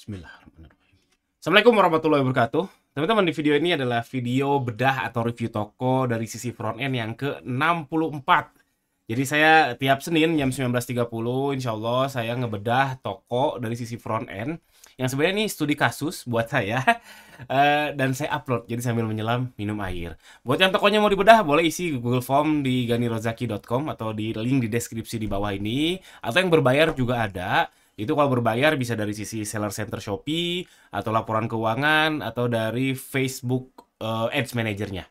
Bismillahirrahmanirrahim. Assalamualaikum warahmatullahi wabarakatuh. Teman-teman, di video ini adalah video bedah atau review toko dari sisi front end yang ke-64. Jadi saya tiap Senin jam 19.30 insya Allah saya ngebedah toko dari sisi front end yang sebenarnya ini studi kasus buat saya. Dan saya upload jadi sambil menyelam minum air. Buat yang tokonya mau dibedah boleh isi Google Form di ganirozaki.com atau di link di deskripsi di bawah ini, atau yang berbayar juga ada. Itu kalau berbayar bisa dari sisi seller center Shopee, atau laporan keuangan, atau dari Facebook Ads Manager-nya.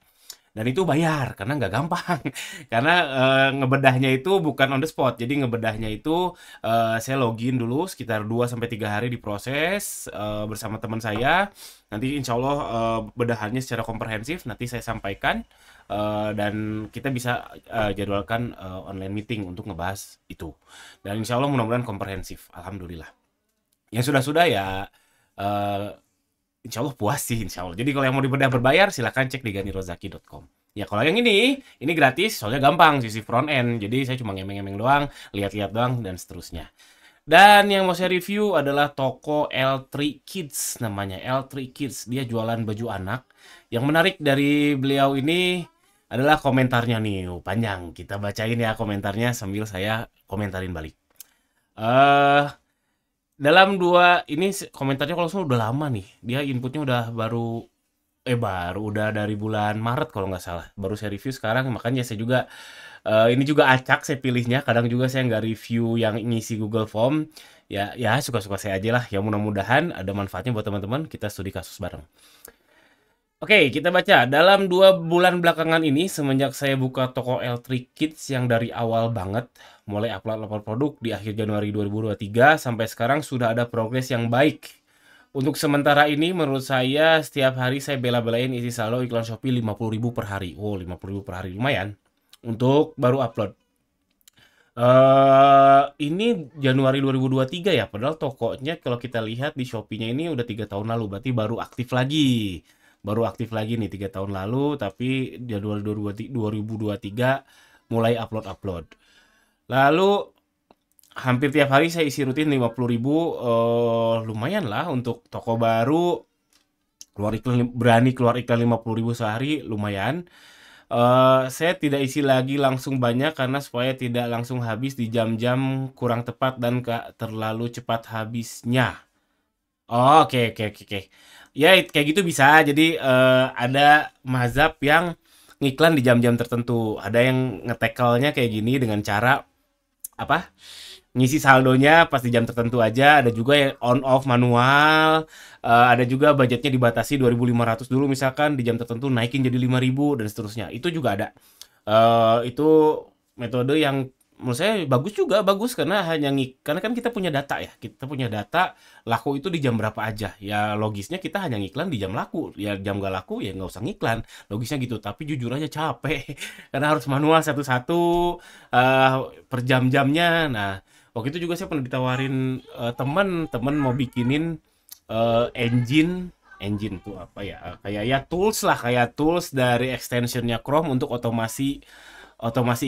Dan itu bayar, karena nggak gampang. Karena ngebedahnya itu bukan on the spot. Jadi ngebedahnya itu saya login dulu sekitar 2-3 hari diproses bersama teman saya. Nanti insya Allah bedahannya secara komprehensif nanti saya sampaikan. Dan kita bisa jadwalkan online meeting untuk ngebahas itu. Dan insya Allah mudah-mudahan komprehensif, alhamdulillah. Yang sudah-sudah ya insya Allah puas sih, insya Allah. Jadi kalau yang mau dibedah berbayar silahkan cek di ganirozaki.com. Ya kalau yang ini gratis, soalnya gampang sisi front end. Jadi saya cuma ngemeng-ngemeng doang, lihat-lihat doang dan seterusnya. Dan yang mau saya review adalah toko L3 Kids, namanya L3 Kids. Dia jualan baju anak. Yang menarik dari beliau ini adalah komentarnya nih, panjang. Kita bacain ya komentarnya sambil saya komentarin balik. Dalam ini komentarnya kalau semua udah lama nih. Dia inputnya udah udah dari bulan Maret kalau nggak salah. Baru saya review sekarang, makanya saya juga ini juga acak saya pilihnya. Kadang juga saya nggak review yang ngisi Google Form. Ya suka-suka saya aja lah. Ya mudah-mudahan ada manfaatnya buat teman-teman. Kita studi kasus bareng. Oke, kita baca. Dalam 2 bulan belakangan ini, semenjak saya buka toko L3 Kids yang dari awal banget, mulai upload produk di akhir Januari 2023, sampai sekarang sudah ada progres yang baik. Untuk sementara ini, menurut saya, setiap hari saya bela-belain isi saldo iklan Shopee 50.000 per hari. Oh, 50.000 per hari, lumayan. Untuk baru upload. Ini Januari 2023 ya, padahal tokonya kalau kita lihat di Shopee-nya ini udah 3 tahun lalu, berarti baru aktif lagi. Baru aktif lagi nih 3 tahun lalu, tapi Januari 2023 mulai upload. Lalu hampir tiap hari saya isi rutin 50.000, lumayan lah untuk toko baru. Berani keluar iklan 50.000 sehari, lumayan. Saya tidak isi lagi langsung banyak karena supaya tidak langsung habis di jam-jam kurang tepat dan gak terlalu cepat habisnya. Oh, oke. Ya, kayak gitu bisa. Jadi ada mazhab yang ngiklan di jam-jam tertentu. Ada yang nge-tackle-nya kayak gini dengan cara apa? Ngisi saldonya pas di jam tertentu aja. Ada juga yang on off manual. Ada juga budgetnya dibatasi 2.500 dulu misalkan, di jam tertentu naikin jadi 5.000 dan seterusnya. Itu juga ada. Itu metode yang menurut saya bagus karena karena kan kita punya data ya. Kita punya data laku itu di jam berapa aja. Ya logisnya kita hanya ngiklan di jam laku. Ya jam gak laku ya nggak usah ngiklan. Logisnya gitu. Tapi jujur aja capek karena harus manual satu-satu per jam-jamnya. Nah, waktu itu juga saya pernah ditawarin teman mau bikinin engine tuh apa ya, kayak tools dari extensionnya Chrome untuk otomasi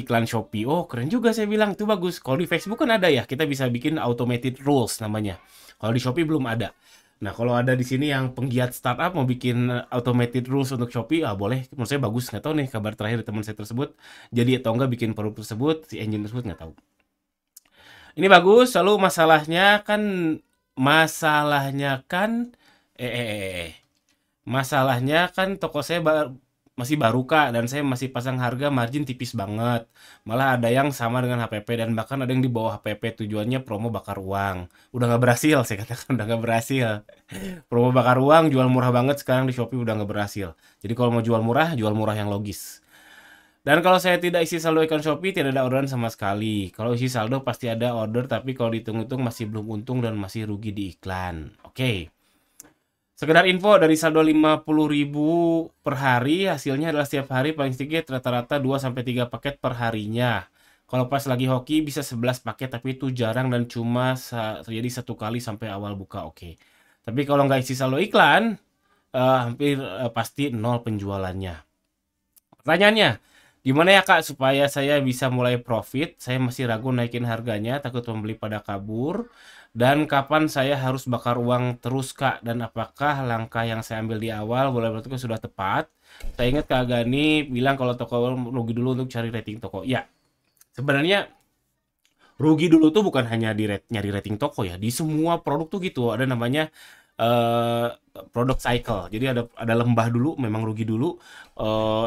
iklan Shopee. Oh, keren juga, saya bilang itu bagus. Kalau di Facebook kan ada ya, kita bisa bikin automated rules namanya. Kalau di Shopee belum ada. Nah, kalau ada di sini yang penggiat startup mau bikin automated rules untuk Shopee, boleh. Menurut saya bagus. Nggak tahu nih kabar terakhir dari teman saya tersebut. Jadi atau enggak bikin produk tersebut, si engine tersebut nggak tahu. Ini bagus. Lalu masalahnya kan masalahnya kan toko saya masih baru Kak, dan saya masih pasang harga margin tipis banget. Malah ada yang sama dengan HPP dan bahkan ada yang di bawah HPP, tujuannya promo bakar uang. Udah nggak berhasil, saya katakan udah nggak berhasil. Promo bakar uang, jual murah banget sekarang di Shopee udah nggak berhasil. Jadi kalau mau jual murah yang logis. Dan kalau saya tidak isi saldo iklan Shopee, tidak ada orderan sama sekali. Kalau isi saldo pasti ada order, tapi kalau dihitung-hitung masih belum untung dan masih rugi di iklan. Oke. Sekedar info, dari saldo 50.000 per hari, hasilnya adalah setiap hari paling sedikit rata-rata 2-3 paket per harinya. Kalau pas lagi hoki bisa 11 paket, tapi itu jarang dan cuma terjadi 1 kali sampai awal buka. Oke. Tapi kalau nggak isi saldo iklan, hampir pasti 0 penjualannya. Pertanyaannya, gimana ya Kak supaya saya bisa mulai profit? Saya masih ragu naikin harganya, takut pembeli pada kabur. Dan kapan saya harus bakar uang terus Kak? Dan apakah langkah yang saya ambil di awal boleh berarti sudah tepat? Saya ingat Kak Gani bilang kalau toko rugi dulu untuk cari rating toko. Ya, sebenarnya rugi dulu tuh bukan hanya di nyari rating toko ya. Di semua produk tuh gitu ada namanya eh product cycle. Jadi ada lembah dulu, memang rugi dulu.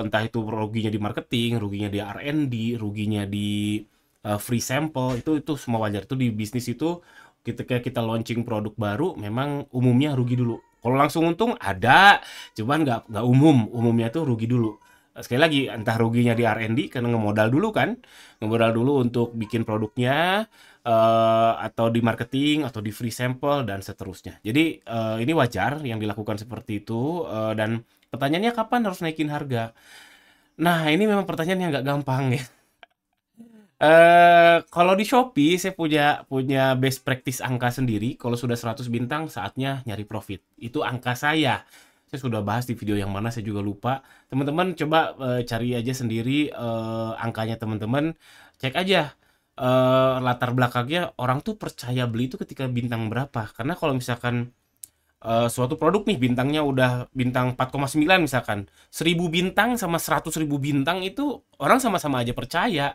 Entah itu ruginya di marketing, ruginya di R&D, ruginya di free sample, itu semua wajar. Itu di bisnis itu ketika kita launching produk baru, memang umumnya rugi dulu. Kalau langsung untung ada, cuman nggak umum. Umumnya tuh rugi dulu. Sekali lagi, entah ruginya di R&D karena ngemodal dulu kan, ngemodal dulu untuk bikin produknya, atau di marketing atau di free sample dan seterusnya. Jadi ini wajar yang dilakukan seperti itu, dan pertanyaannya kapan harus naikin harga? Nah, ini memang pertanyaan yang nggak gampang ya. Kalau di Shopee saya punya punya best practice angka sendiri. Kalau sudah 100 bintang saatnya nyari profit. Itu angka saya. Saya sudah bahas di video yang mana saya juga lupa. Teman-teman coba cari aja sendiri angkanya teman-teman. Cek aja latar belakangnya orang tuh percaya beli itu ketika bintang berapa. Karena kalau misalkan suatu produk nih bintangnya udah bintang 4,9 misalkan. 1000 bintang sama 100.000 bintang itu orang sama-sama aja percaya.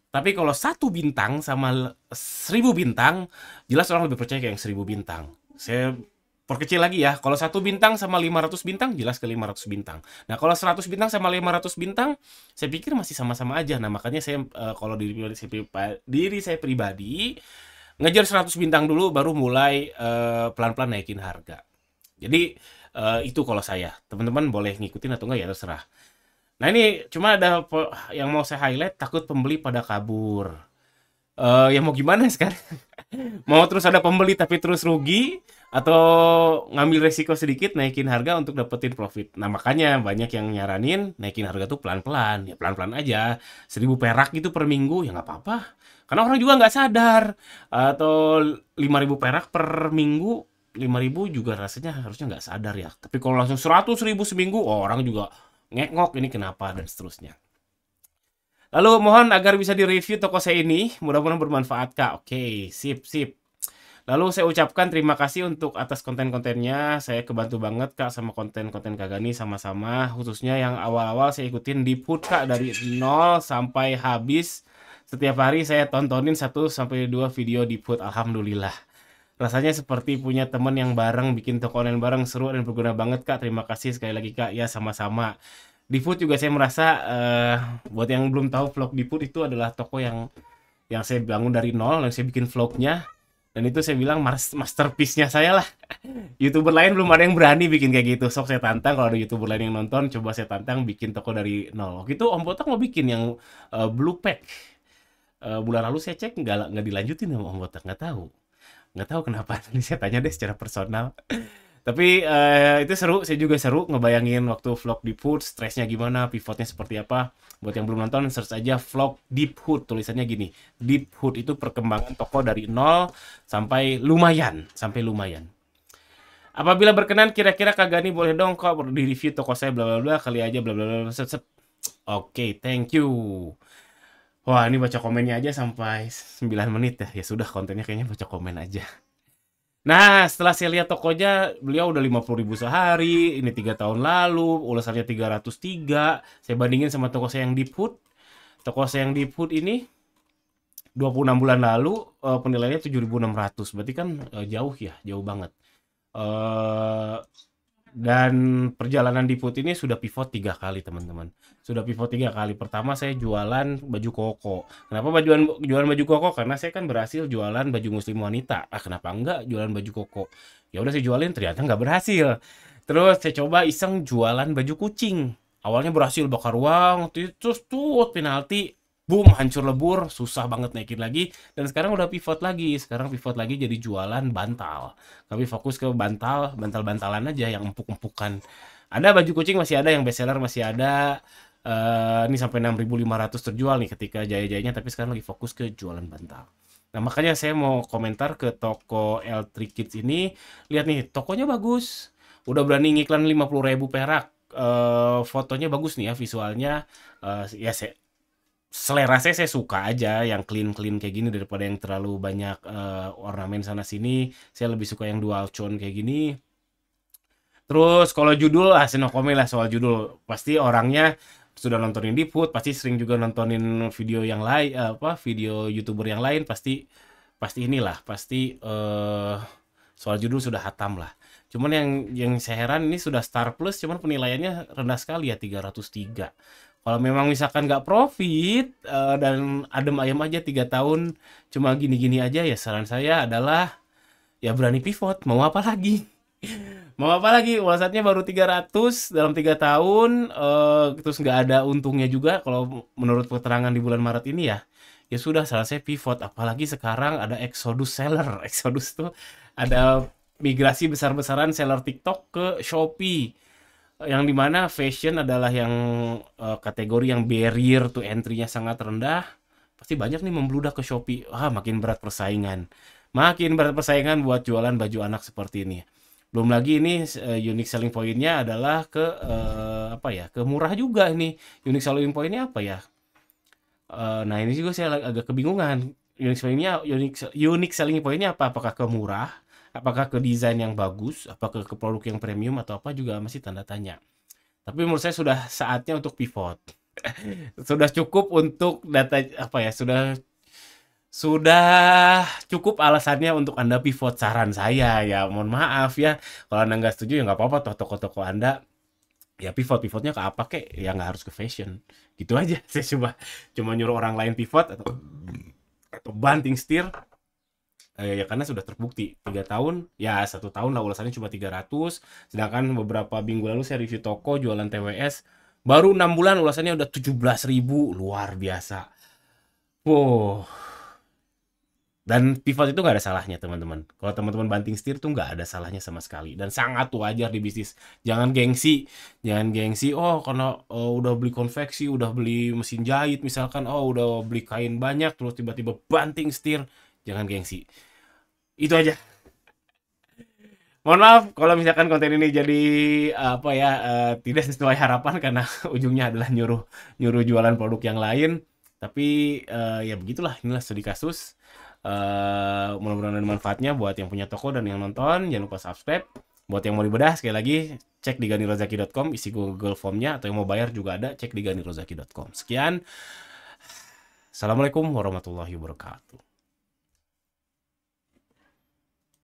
Tapi kalau 1 bintang sama 1000 bintang, jelas orang lebih percaya ke yang 1000 bintang. Saya perkecil lagi ya, kalau 1 bintang sama 500 bintang, jelas ke 500 bintang. Nah, kalau 100 bintang sama 500 bintang, saya pikir masih sama-sama aja. Nah, makanya saya kalau diri saya pribadi, ngejar 100 bintang dulu, baru mulai pelan-pelan naikin harga. Jadi, itu kalau saya. Teman-teman boleh ngikutin atau enggak ya, terserah. Nah ini cuma ada yang mau saya highlight, takut pembeli pada kabur. Ya mau gimana sekarang? Mau terus ada pembeli tapi terus rugi atau ngambil resiko sedikit naikin harga untuk dapetin profit. Nah makanya banyak yang nyaranin naikin harga tuh pelan-pelan. Ya pelan-pelan aja. 1000 perak gitu per minggu ya nggak apa-apa. Karena orang juga nggak sadar. Atau 5000 perak per minggu, 5000 juga rasanya harusnya nggak sadar ya. Tapi kalau langsung 100.000 seminggu, oh, orang juga ngek-ngok ini kenapa dan seterusnya. Lalu mohon agar bisa direview toko saya ini, mudah-mudahan bermanfaat Kak. Oke, sip sip. Lalu saya ucapkan terima kasih untuk atas konten-kontennya. Saya kebantu banget Kak sama konten-konten Kak Gani sama-sama, khususnya yang awal-awal saya ikutin di Put Kak dari nol sampai habis. Setiap hari saya tontonin 1 sampai 2 video di Put, alhamdulillah. Rasanya seperti punya temen yang bareng bikin toko online bareng, seru dan berguna banget Kak. Terima kasih sekali lagi Kak. Ya sama-sama. Di Food juga saya merasa buat yang belum tahu, vlog di Food itu adalah toko yang saya bangun dari nol, yang saya bikin vlognya, dan itu saya bilang masterpiece-nya saya lah. YouTuber lain belum ada yang berani bikin kayak gitu. Sok saya tantang, kalau ada YouTuber lain yang nonton, coba saya tantang bikin toko dari nol. Waktu itu Om Botak mau bikin yang Blue Pack. Bulan lalu saya cek nggak dilanjutin sama Om Botak, nggak tahu kenapa. Nanti saya tanya deh secara personal. Tapi itu seru, saya juga seru ngebayangin waktu vlog Deep Hood, stresnya gimana, pivotnya seperti apa. Buat yang belum nonton, search aja vlog Deep Hood, tulisannya gini. Deep Hood itu perkembangan toko dari nol sampai lumayan, Apabila berkenan, kira-kira Kak Gani boleh dong kok di review toko saya bla bla bla, kali aja bla bla bla. Oke, thank you. Wah, ini baca komennya aja sampai 9 menit ya. Ya sudah, kontennya kayaknya baca komen aja. Nah, setelah saya lihat tokonya, beliau udah 50.000 sehari, ini 3 tahun lalu, ulasannya 303. Saya bandingin sama toko saya yang Deep Hood. Toko saya yang Deep Hood ini 26 bulan lalu penilaiannya 7.600. Berarti kan jauh ya, jauh banget. Dan perjalanan di Food ini sudah pivot 3 kali teman-teman. Sudah pivot 3 kali. Pertama saya jualan baju koko. Kenapa jualan baju koko? Karena saya kan berhasil jualan baju muslim wanita. Kenapa enggak jualan baju koko? Ya udah saya jualin, ternyata nggak berhasil. Terus saya coba iseng jualan baju kucing. Awalnya berhasil, bakar uang, terus tuh penalti, boom, hancur lebur, susah banget naikin lagi. Dan sekarang udah pivot lagi. Sekarang pivot lagi jadi jualan bantal. Kami fokus ke bantal-bantalan aja yang empuk-empukan. Ada baju kucing masih ada, yang bestseller masih ada. Ini sampai 6.500 terjual nih ketika jaya-jayanya, tapi sekarang lagi fokus ke jualan bantal. Nah, makanya saya mau komentar ke toko L3 Kids ini. Lihat nih, tokonya bagus. Udah berani ngiklan 50.000 perak. Fotonya bagus nih ya, visualnya. Ya saya selera saya suka aja yang clean-clean kayak gini daripada yang terlalu banyak ornamen sana sini. Saya lebih suka yang dual tone kayak gini. Terus kalau judul, no comment lah soal judul. Pasti orangnya sudah nontonin Deepwood, pasti sering juga nontonin video yang lain, video YouTuber yang lain, pasti pasti inilah, pasti soal judul sudah hatam lah. Cuman yang saya heran ini sudah Star Plus, cuman penilaiannya rendah sekali ya 303. Kalau memang misalkan nggak profit dan adem ayam aja 3 tahun cuma gini-gini aja, ya saran saya adalah ya berani pivot, mau apa lagi? Mau apa lagi? Wallsaatnya baru 300 dalam 3 tahun, terus nggak ada untungnya juga kalau menurut keterangan di bulan Maret ini ya. Ya sudah, selesai pivot. Apalagi sekarang ada exodus seller. Exodus tuh ada migrasi besar-besaran seller TikTok ke Shopee. Yang dimana fashion adalah yang kategori yang barrier to entry-nya sangat rendah. Pasti banyak nih membludak ke Shopee. Makin berat persaingan. Makin berat persaingan buat jualan baju anak seperti ini. Belum lagi ini unique selling point-nya adalah ke murah juga ini. Unique selling point-nya apa ya? Nah ini juga saya agak kebingungan. Unique selling point-nya apa? Apakah ke murah? Apakah ke desain yang bagus? Apakah ke produk yang premium atau apa juga masih tanda tanya. Tapi menurut saya sudah saatnya untuk pivot. Sudah cukup untuk data sudah cukup alasannya untuk Anda pivot, saran saya ya. Mohon maaf ya, kalau Anda nggak setuju ya nggak apa-apa, toh toko-toko Anda ya pivotnya ke apa kek, ya nggak harus ke fashion. Gitu aja. Saya cuma nyuruh orang lain pivot atau banting setir. Ya karena sudah terbukti 3 tahun, ya 1 tahun lah ulasannya cuma 300, sedangkan beberapa minggu lalu saya review toko jualan TWS baru 6 bulan ulasannya udah 17.000, luar biasa. Wow. Dan pivot itu nggak ada salahnya teman-teman. Kalau teman-teman banting setir tuh nggak ada salahnya sama sekali. Dan sangat wajar di bisnis. Jangan gengsi. Jangan gengsi, karena udah beli konveksi, udah beli mesin jahit misalkan, udah beli kain banyak, terus tiba-tiba banting setir. Jangan gengsi. Itu aja. Mohon maaf kalau misalkan konten ini jadi tidak sesuai harapan karena ujungnya adalah nyuruh nyuruh jualan produk yang lain. Tapi ya begitulah, inilah studi kasus. Mudah-mudahan ada manfaatnya buat yang punya toko dan yang nonton. Jangan lupa subscribe. Buat yang mau dibedah, sekali lagi cek di ganirozaki.com, isi Google Form-nya, atau yang mau bayar juga ada, cek di ganirozaki.com. Sekian. Assalamualaikum warahmatullahi wabarakatuh.